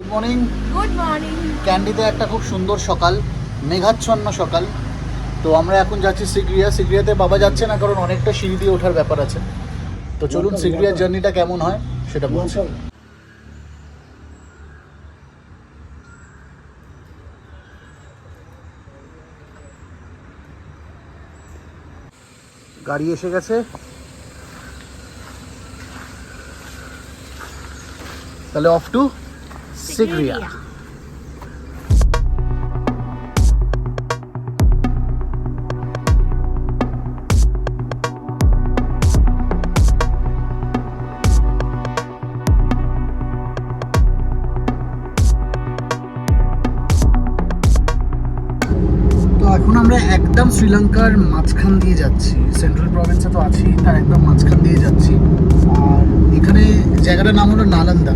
Good morning. Good morning. ক্যান্ডিতে একটা খুব সুন্দর সকাল, মেঘাচ্ছন্ন সকাল। তো আমরা এখন যাচ্ছি সিগড়িয়াতে বাবা যাচ্ছে না, কারণ অনেকটা সিঁড়ি দিয়ে ওঠার ব্যাপার আছে। তো চলুন সিগড়িয়ার জার্নিটা কেমন হয় সেটা বলছি। গাড়ি এসে গেছে, তাহলে অফ টু সিগড়িয়া। তো এখন আমরা একদম শ্রীলঙ্কার মাঝখান দিয়ে যাচ্ছি, সেন্ট্রাল প্রভিন্সে তো আছি, তার একদম মাঝখান দিয়ে যাচ্ছি। আর এখানে জায়গাটার নাম হলো নালন্দা।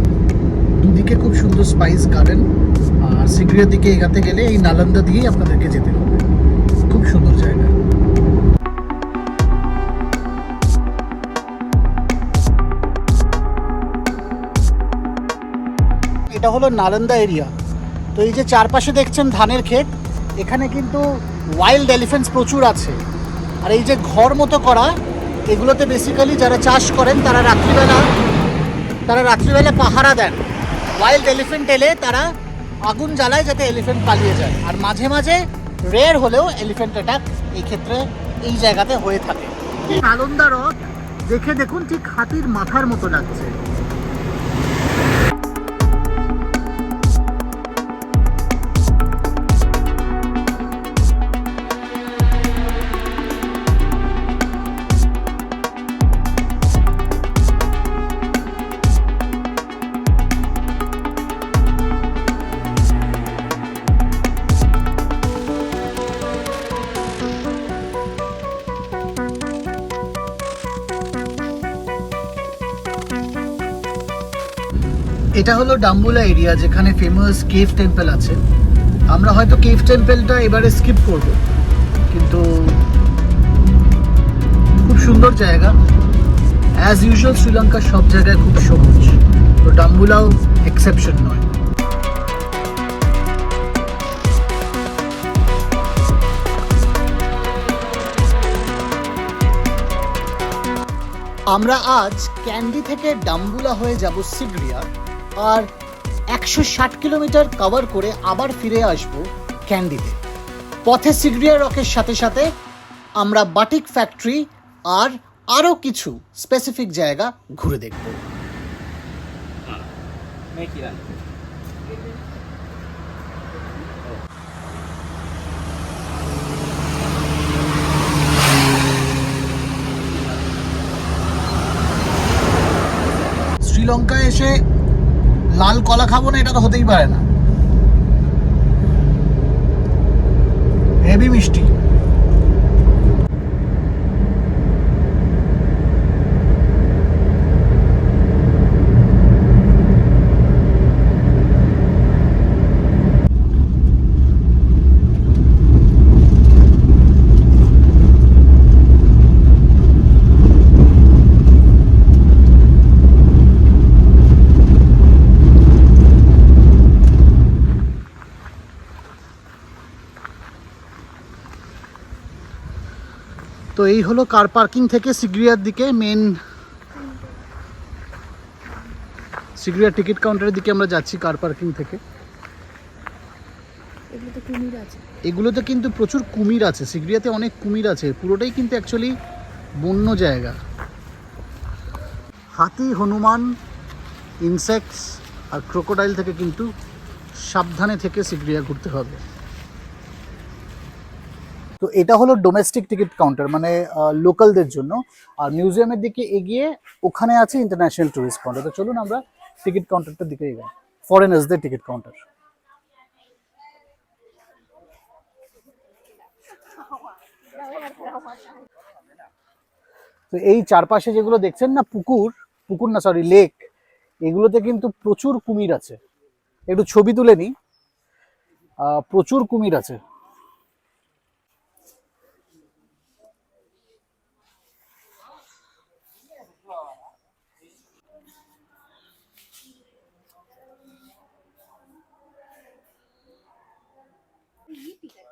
দুদিকে খুব সুন্দর স্পাইস গার্ডেন। আর সিগড়িয়ার দিকে এগাতে গেলে এই নালন্দা দিয়েই আপনাদেরকে যেতে হবে। খুব সুন্দর জায়গা। এটা হলো নালন্দা এরিয়া। তো এই যে চারপাশে দেখছেন ধানের ক্ষেত, এখানে কিন্তু ওয়াইল্ড এলিফ্যান্টস প্রচুর আছে। আর এই যে ঘর মতো করা, এগুলোতে বেসিক্যালি যারা চাষ করেন তারা রাত্রিবেলা পাহারা দেন। ওয়াইল্ড এলিফ্যান্ট এলে তারা আগুন জ্বালায় যাতে এলিফ্যান্ট পালিয়ে যায়। আর মাঝে মাঝে রেয়ার হলেও এলিফ্যান্ট অ্যাটাক এই ক্ষেত্রে এই জায়গাতে হয়ে থাকে। নালন্দা হ্রদ দেখে দেখুন, ঠিক হাতির মাথার মতো লাগছে। এটা হলো ডাম্বুলা এরিয়া, যেখানে ফেমাস কেভ টেম্পল আছে। আমরা হয়তো কেভ টেম্পলটা এবারে স্কিপ করব, কিন্তু খুব সুন্দর জায়গা। অ্যাজ ইউজুয়াল শ্রীলঙ্কার সব জায়গায় খুব সবুজ, তো ডাম্বুলাও এক্সেপশন নয়। আমরা আজ ক্যান্ডি থেকে ডাম্বুলা হয়ে যাব সিগড়িয়া, আর 160 কিলোমিটার কভার করে আবার ফিরে আসব ক্যান্ডিতে। পথে সিগড়িয়া রকের সাথে সাথে আমরা বাটিক ফ্যাক্টরি আর আরও কিছু স্পেসিফিক জায়গা ঘুরে দেখব। শ্রীলঙ্কায় এসে লাল কলা খাবো না, এটা তো হতেই পারে না। হেভি মিষ্টি। তো এই হলো কার পার্কিং থেকে সিগড়িয়ার দিকে মেন সিগড়িয়ার টিকিট কাউন্টারের দিকে আমরা যাচ্ছি কার পার্কিং থেকে। এগুলোতে কিন্তু প্রচুর কুমির আছে, সিগড়িয়াতে অনেক কুমির আছে। পুরোটাই কিন্তু অ্যাকচুয়ালি বন্য জায়গা। হাতি, হনুমান, ইনসেক্টস আর ক্রোকোডাইল থেকে কিন্তু সাবধানে থেকে সিগড়িয়া ঘুরতে হবে। তো এটা হলো ডোমেস্টিক টিকিট কাউন্টার, মানে লোকালদের জন্য। আর মিউজিয়ামের দিকে এগিয়ে ওখানে আছে ইন্টারন্যাশনাল ট্যুরিস্ট কাউন্টার। তো চলুন আমরা টিকিট কাউন্টারটার দিকে এগোই, ফরেনার্সদের টিকিট কাউন্টার। তো এই চারপাশে যেগুলো দেখছেন না, পুকুর না সরি লেক, এগুলোতে কিন্তু প্রচুর কুমির আছে। একটু ছবি তুলে নিই, প্রচুর কুমির আছে।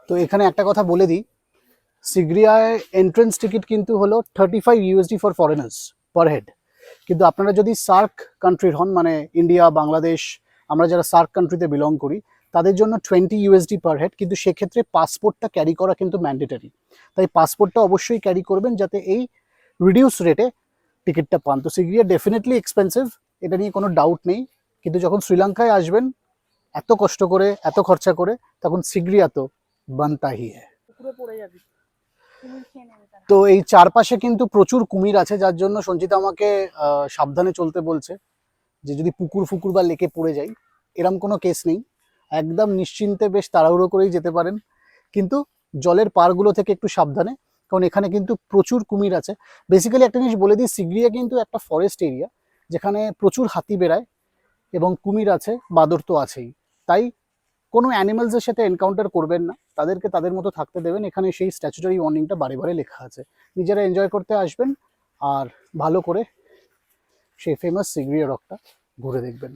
তো এখানে একটা কথা বলে দিই, সিগরিয়ায় এন্ট্রেন্স টিকিট কিন্তু হলো $35 ফর ফরেনার্স পার হেড। কিন্তু আপনারা যদি সার্ক কান্ট্রির হন, মানে ইন্ডিয়া, বাংলাদেশ, আমরা যারা সার্ক কান্ট্রিতে বিলং করি, তাদের জন্য $20 পার হেড। কিন্তু সেক্ষেত্রে পাসপোর্টটা ক্যারি করা কিন্তু ম্যান্ডেটারি। তাই পাসপোর্টটা অবশ্যই ক্যারি করবেন যাতে এই রিডিউস রেটে টিকিটটা পান। তো সিগরিয়া ডেফিনেটলি এক্সপেন্সিভ, এটা নিয়ে কোনো ডাউট নেই। কিন্তু যখন শ্রীলঙ্কায় আসবেন এত কষ্ট করে, এত খরচা করে, তখন সিগরিয়া তো বানতা হি হ্যায়। তো এই চারপাশে কিন্তু প্রচুর কুমির আছে, যার জন্য সঞ্চিতা আমাকে সাবধানে চলতে বলছে, যে যদি পুকুর ফুকুর বা লেকে পড়ে যাই। এরম কোনো কেস নেই, একদম নিশ্চিন্তে বেশ তাড়াহুড়ো করেই যেতে পারেন, কিন্তু জলের পাড়গুলো থেকে একটু সাবধানে, কারণ এখানে কিন্তু প্রচুর কুমির আছে। বেসিক্যালি একটা জিনিস বলে দিই, সিগরিয়া কিন্তু একটা ফরেস্ট এরিয়া, যেখানে প্রচুর হাতি বেড়ায় এবং কুমির আছে, বাদর তো আছেই। তাই কোনো অ্যানিমালসের সাথে এনকাউন্টার করবেন না, তাদেরকে তাদের মতো থাকতে দেবেন। এখানে সেই স্ট্যাচুটারি ওয়ার্নিংটা বারে বারে লেখা আছে। নিজেরা এনজয় করতে আসবেন আর ভালো করে সেই ফেমাস সিগরিয়া রকটা ঘুরে দেখবেন।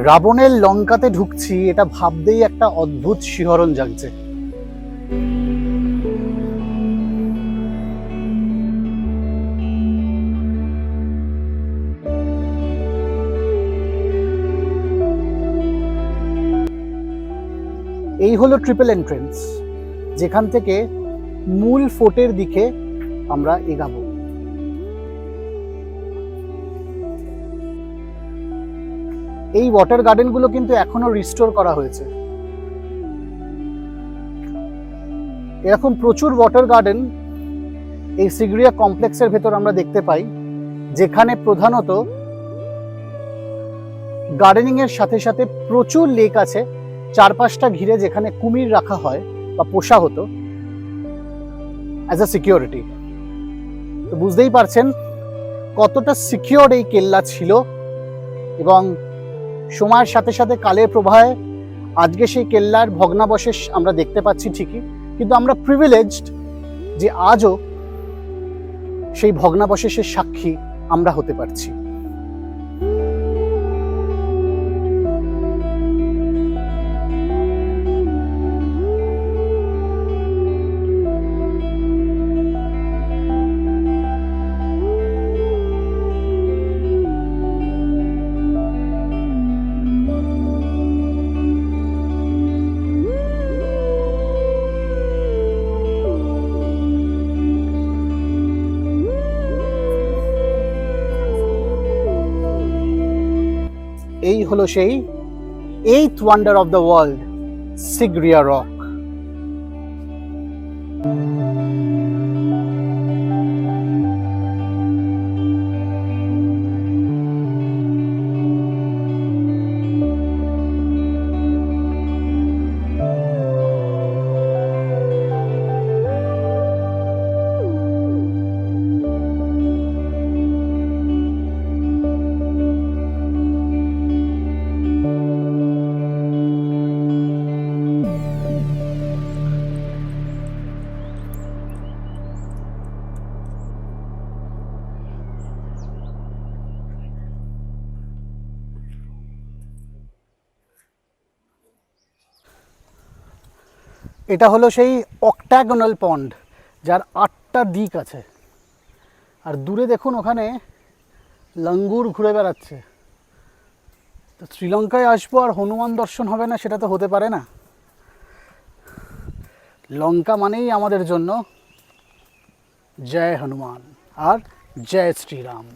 রাবণের লঙ্কাতে ঢুকছি, এটা ভাবতেই একটা অদ্ভুত শিহরণ জাগছে। এই হলো ট্রিপল এন্ট্রেন্স, যেখান থেকে মূল ফোর্টের দিকে আমরা এগাবো। এই ওয়াটার গার্ডেনগুলো কিন্তু এখনো রিস্টোর করা হয়েছে। এরকম প্রচুর ওয়াটার গার্ডেন এই সিগরিয়া কমপ্লেক্সের ভেতর আমরা দেখতে পাই, যেখানে প্রধানত গার্ডেনিং এর সাথে সাথে প্রচুর লেক আছে চারপাশটা ঘিরে, যেখানে কুমির রাখা হয় বা পোষা হতো অ্যাজ আ সিকিউরিটি। তো বুঝতেই পারছেন কতটা সিকিউর এই কেল্লা ছিল, এবং সময়ের সাথে সাথে কালের প্রবাহে আজকে সেই কেল্লার ভগ্নাবশেষ আমরা দেখতে পাচ্ছি ঠিকই, কিন্তু আমরা প্রিভিলেজড যে আজও সেই ভগ্নাবশেষের সাক্ষী আমরা হতে পারছি। এই হলো সেই 8th wonder of the world, Sigiriya rock. এটা হলো সেই অক্টাগোনাল পন্ড, যার 8টা দিক আছে। আর দূরে দেখুন ওখানে লাঙ্গুর ঘুরে বেড়াচ্ছে। তো শ্রীলঙ্কায় আসবো আর হনুমান দর্শন হবে না, সেটা তো হতে পারে না। লঙ্কা মানেই আমাদের জন্য জয় হনুমান আর জয় শ্রীরাম।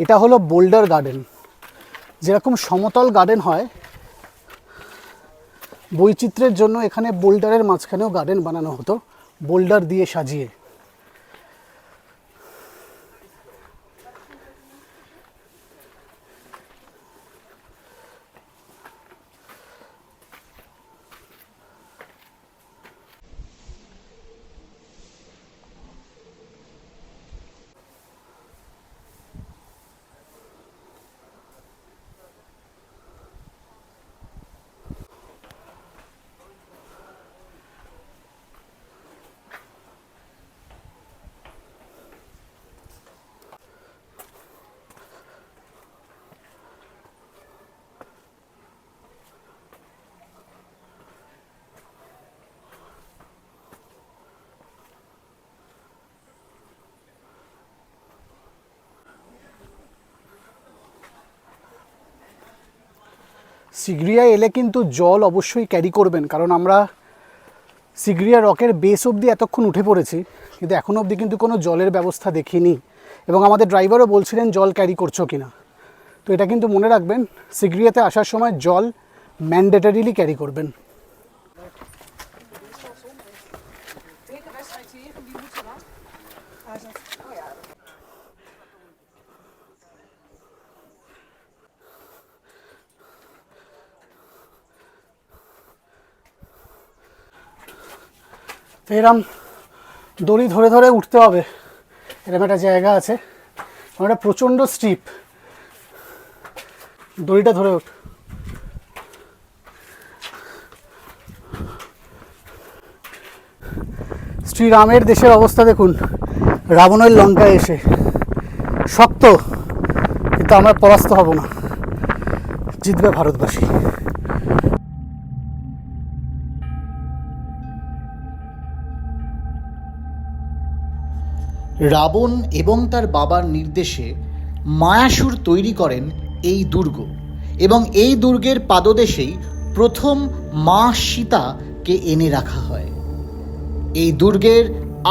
এটা হলো বোল্ডার গার্ডেন। যেরকম সমতল গার্ডেন হয়, বৈচিত্র্যের জন্য এখানে বোল্ডারের মাঝখানেও গার্ডেন বানানো হতো, বোল্ডার দিয়ে সাজিয়ে। সিগড়িয়া এলে কিন্তু জল অবশ্যই ক্যারি করবেন, কারণ আমরা সিগড়িয়া রকের বেস অবধি এতক্ষণ উঠে পড়েছি, কিন্তু এখনও অবধি কিন্তু কোনো জলের ব্যবস্থা দেখিনি, এবং আমাদের ড্রাইভারও বলছিলেন জল ক্যারি করছো কিনা। তো এটা কিন্তু মনে রাখবেন, সিগড়িয়াতে আসার সময় জল ম্যান্ডেটরিলি ক্যারি করবেন। এরম দড়ি ধরে ধরে উঠতে হবে, এরকম একটা জায়গা আছে, এটা প্রচণ্ড স্টিপ, দড়িটা ধরে উঠ। শ্রীরামের দেশের অবস্থা দেখুন, রাবণের লঙ্কায় এসে শক্ত, কিন্তু আমরা পরাস্ত হব না, জিতবে ভারতবাসী। রাবণ এবং তার বাবার নির্দেশে মায়াসুর তৈরি করেন এই দুর্গ, এবং এই দুর্গের পাদদেশেই প্রথম মা সীতাকে এনে রাখা হয়। এই দুর্গের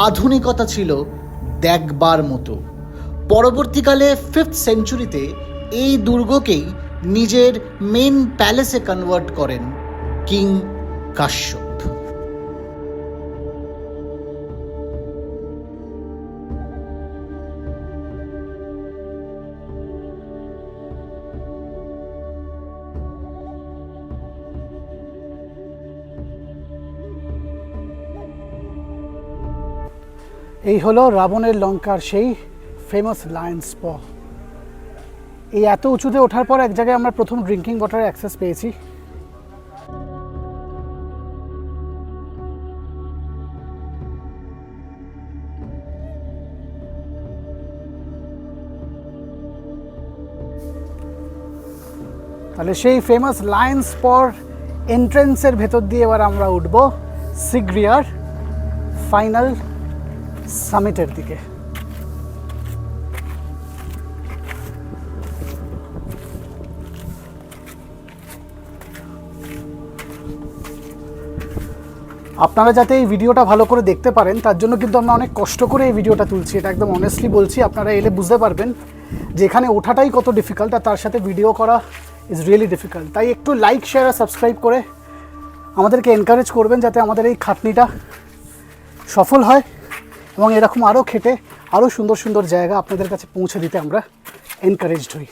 আধুনিকতা ছিল দেখবার মতো। পরবর্তীকালে 5th সেঞ্চুরিতে এই দুর্গকেই নিজের মেন প্যালেসে কনভার্ট করেন কিং কাশ্যপ। এই হলো রাবণের লঙ্কার সেই ফেমাস লায়ন্স প। এই এত উঁচুতে ওঠার পর এক জায়গায় আমরা প্রথম ড্রিঙ্কিং ওয়াটারের অ্যাক্সেস পেয়েছি। তাহলে সেই ফেমাস লায়ন্স পর এন্ট্রেন্সের ভেতর দিয়ে এবার আমরা উঠব সিগড়িয়ার ফাইনাল সামিটের দিকে। আপনারা যাতে এই ভিডিওটা ভালো করে দেখতে পারেন, তার জন্য কিন্তু আমরা অনেক কষ্ট করে এই ভিডিওটা তুলছি, এটা একদম অনেস্টলি বলছি। আপনারা এলে বুঝতে পারবেন যে এখানে ওঠাটাই কত ডিফিকাল্ট, আর তার সাথে ভিডিও করা ইজ রিয়েলি ডিফিকাল্ট। তাই একটু লাইক, শেয়ার আর সাবস্ক্রাইব করে আমাদেরকে এনকারেজ করবেন, যাতে আমাদের এই খাটনিটা সফল হয়, এবং এরকম আরও খেটে আরও সুন্দর সুন্দর জায়গা আপনাদের কাছে পৌঁছে দিতে আমরা এনকারেজড হই।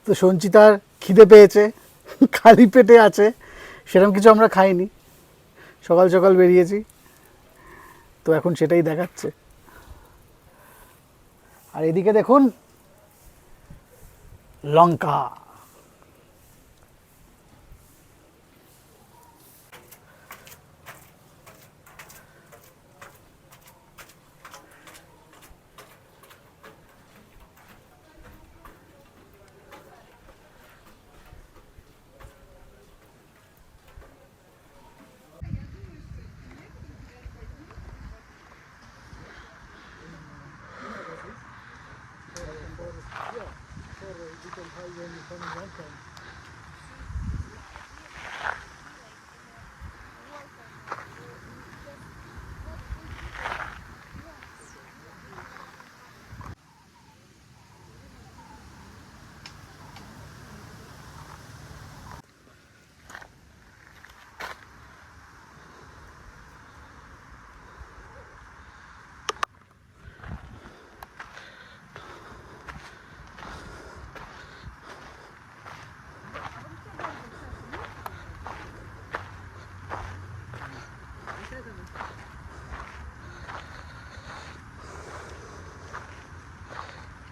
তো সঞ্চিতার খিদে পেয়েছে, খালি পেটে আছে, সেরকম কিছু আমরা খাইনি, সকাল সকাল বেরিয়েছি, তো এখন সেটাই দেখাচ্ছে। আর এদিকে দেখুন লঙ্কা।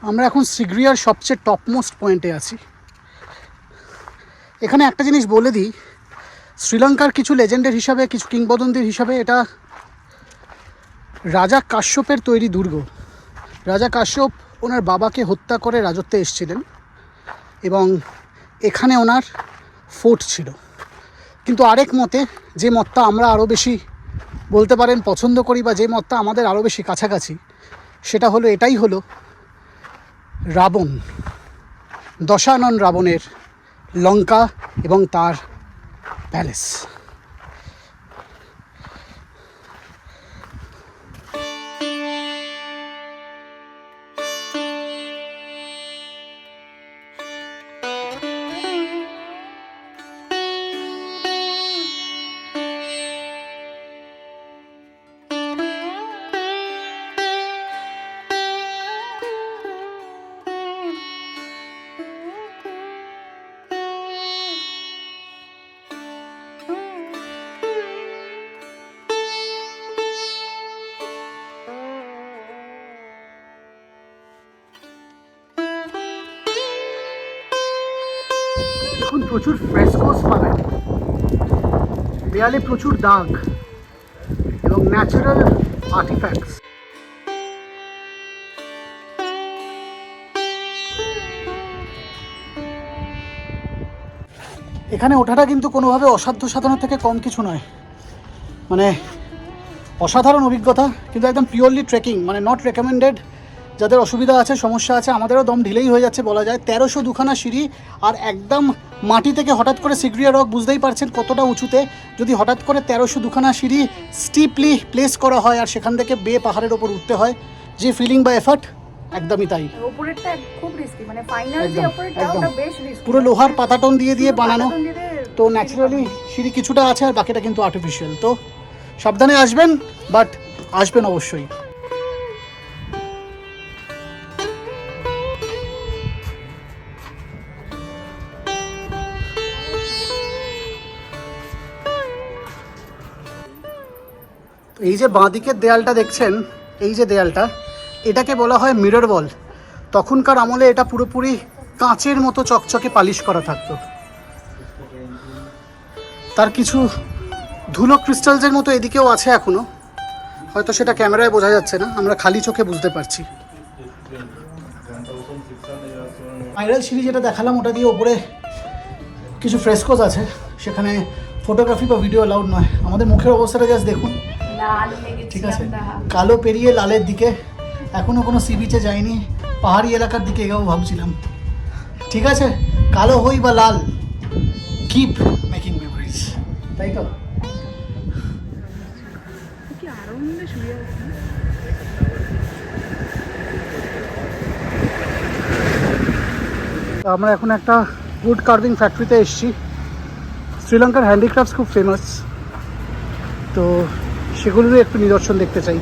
আমরা এখন সিগরিয়ার সবচেয়ে টপমোস্ট পয়েন্টে আছি। এখানে একটা জিনিস বলে দিই, শ্রীলঙ্কার কিছু লেজেন্ডের হিসাবে, কিছু কিংবদন্তির হিসাবে এটা রাজা কাশ্যপের তৈরি দুর্গ। রাজা কাশ্যপ ওনার বাবাকে হত্যা করে রাজত্বে এসেছিলেন এবং এখানে ওনার ফোর্ট ছিল। কিন্তু আরেক মতে, যে মতটা আমরা আরও বেশি বলতে পারেন পছন্দ করি বা যে মতটা আমাদের আরও বেশি কাছাকাছি, সেটা হলো এটাই হলো রাবণ, দশানন রাবণের লঙ্কা এবং তার প্যালেস। এখন প্রচুর ফ্রেস্কোস পাবেন, দেয়ালে প্রচুর দাগ এবং ন্যাচারাল আর্টিফ্যাক্টস। এখানে ওঠাটা কিন্তু কোনোভাবে অসাধ্য সাধনের থেকে কম কিছু নয়, মানে অসাধারণ অভিজ্ঞতা, কিন্তু একদম পিওরলি ট্রেকিং, মানে নট রেকমেন্ডেড। যাদের অসুবিধা আছে, সমস্যা আছে, আমাদেরও দম ঢিলেই হয়ে যাচ্ছে বলা যায়। 1300 দুখানা সিঁড়ি, আর একদম মাটি থেকে হঠাৎ করে সিগরিয়া রক, বুঝতেই পারছেন কতটা উঁচুতে। যদি হঠাৎ করে 1300 দুখানা সিঁড়ি স্টিপলি প্লেস করা হয় আর সেখান থেকে বে পাহাড়ের ওপর উঠতে হয়, যে ফিলিং বা এফার্ট, একদমই তাই। উপরেরটা খুব রিস্কি, মানে ফাইনাল যে উপরেরটা ওটা বেশ রিস্কি, পুরো লোহার পাতাটন দিয়ে বানানো, তো ন্যাচারালি সিঁড়ি কিছুটা আছে আর বাকিটা কিন্তু আর্টিফিশিয়াল। তো সাবধানে আসবেন, বাট আসবেন অবশ্যই। এই যে বাঁদিকের দেয়ালটা দেখছেন, এই যে দেয়ালটা, এটাকে বলা হয় মিরর ওয়াল। তখনকার আমলে এটা পুরোপুরি কাঁচের মতো চকচকে পালিশ করা থাকতো। তার কিছু ধুলো ক্রিস্টালসের মতো এদিকেও আছে এখনো, হয়তো সেটা ক্যামেরায় বোঝা যাচ্ছে না, আমরা খালি চোখে বুঝতে পারছি। ভাইরাল সিঁড়ি যেটা দেখালাম, ওটা দিয়ে ওপরে কিছু ফ্রেস্কোস আছে, সেখানে ফটোগ্রাফি বা ভিডিও অ্যালাউড নয়। আমাদের মুখের অবস্থাটা জাস্ট দেখুন, ঠিক আছে, কালো পেরিয়ে লালের দিকে। এখনো কোনো সি বিচে যাইনি, পাহাড়ি এলাকার দিকে এগাবো ভাবছিলাম। ঠিক আছে, কালো হই বা লাল, কিপ মেকিং মেমোরিজ, তাই তো। আমরা এখন একটা উড কার্ভিং ফ্যাক্টরিতে এসেছি। শ্রীলঙ্কার হ্যান্ডিক্রাফটস খুব ফেমাস, তো সেগুলোরই একটু নিদর্শন দেখতে চাই।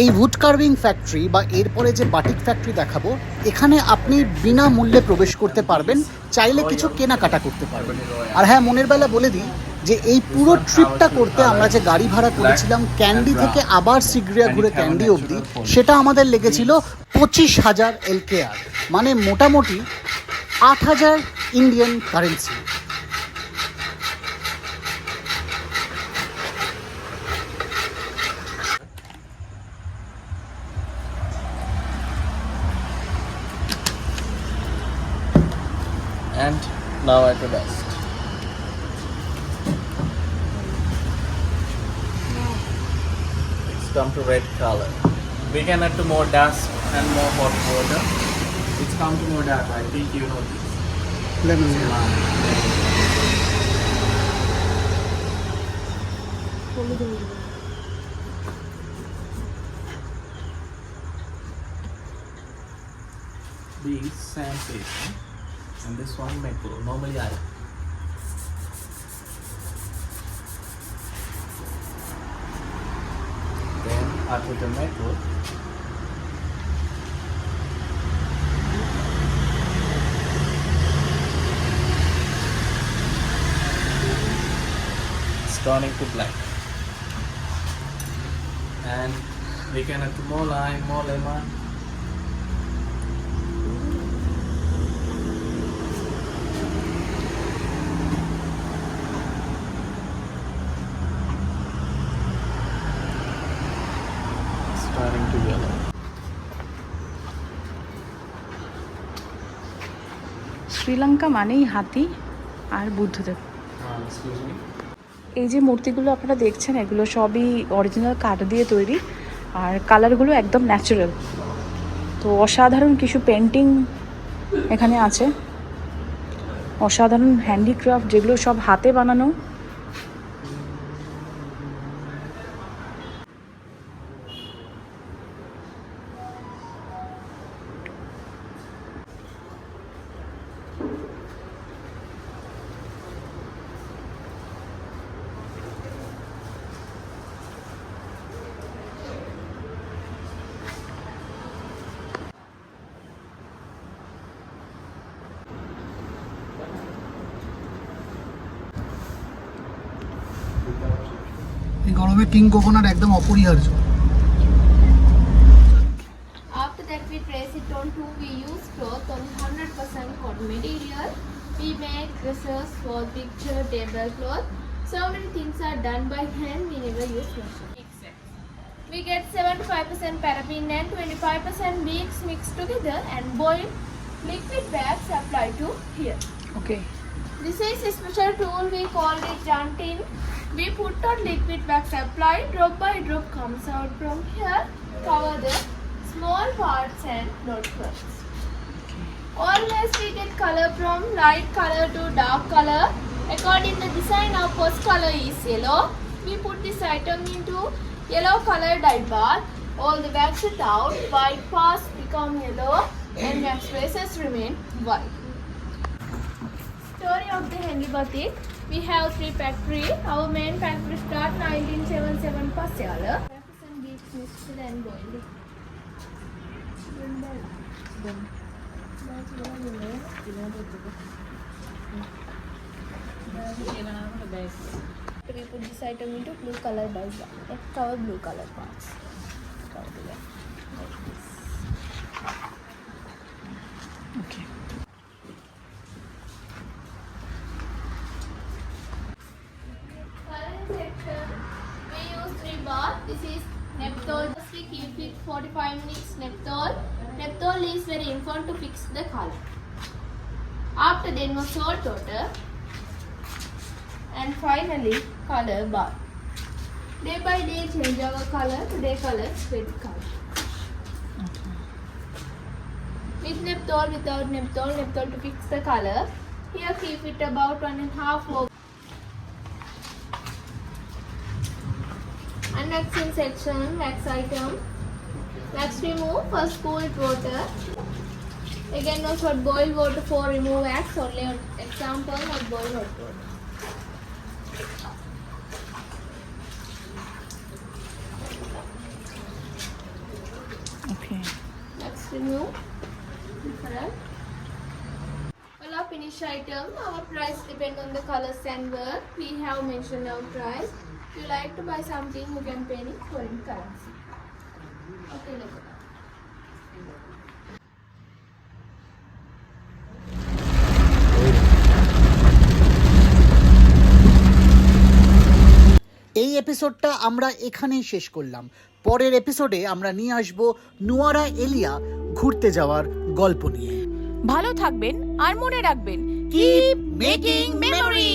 এই উড কার্ভিং ফ্যাক্টরি বা এরপরে যে বাটিক ফ্যাক্টরি দেখাবো, এখানে আপনি বিনামূল্যে প্রবেশ করতে পারবেন, চাইলে কিছু কেনাকাটা করতে পারবেন। আর হ্যাঁ, মনের বেলা বলে দিই যে এই পুরো ট্রিপটা করতে আমরা যে গাড়ি ভাড়া করেছিলাম ক্যান্ডি থেকে আবার সিগরিয়া ঘুরে ক্যান্ডি অবধি, সেটা আমাদের লেগেছিল 25,000 LKR, মানে মোটামুটি 8,000 Indian currency. And now at the dust. It's come to red color. We can add to more dust and more hot water. It's come to more dark. I think you know this. Lemon These sandpaper and this one metal. Normally I then I put the metal. It's turning to black. And we can add more lime, more lemon. Starting to yellow. Sri Lanka মানেই হাতি আর Buddhadeb. Excuse me. এই যে মূর্তিগুলো আপনারা দেখছেন এগুলো সবই original কাঠ দিয়ে তৈরি আর কালারগুলো একদম ন্যাচারাল। তো অসাধারণ কিছু পেন্টিং এখানে আছে, অসাধারণ হ্যান্ডিক্রাফট যেগুলো সব হাতে বানানো। এই গরমে কিং কোকোনাট একদম অপরিহার্য। After that we press it on 2, we use cloth on 100% cotton material. We make dresses, wall picture, tablecloth. So many things are done by hand, we never use machine. We get 75% paraffin and 25% mix mixed together and boil liquid wax applied to here. Okay, This is a special tool, we call it Jantin. We put on liquid wax applied, drop by drop comes out from here, cover the small parts and not first. Always we get color from light color to dark color. According to the design, our first color is yellow. We put this item into yellow color dye bath. All the wax is out, white parts become yellow and wax traces remain white. Story of the Henry Batik. We have 3 factory. Our main factory start 1977 Pasiala. Wax and beads mixed and boiled. We put this item into blue color dye bath. Let's cover blue color parts. Cover the wax like this. Okay. Current section, we use 3 bar. This is Neptol. Just we keep it 45 minutes. Neptol. Neptol is very important to fix the color. After then was salt water. And finally color bar. Day by day change our color. Today color red color. With Neptol, without Neptol, Neptol to fix the color. Here keep it about 1.5 over. Unwaxing section, wax item. Wax remove, first cool water. Again no hot boiled water for remove wax, only on example hot boiled hot water. Okay, Wax remove. Different. Well, our finish item, our price depend on the colors and work. We have mentioned our price. If you like to buy something, you can pay in foreign currency. Okay, look at that. এই এপিসোডটা আমরা এখানেই শেষ করলাম। পরের এপিসোডে আমরা নিয়ে আসব নুয়ারা এলিয়া ঘুরতে যাওয়ার গল্প নিয়ে। ভালো থাকবেন আর মনে রাখবেন কিপ মেকিং মেমোরি।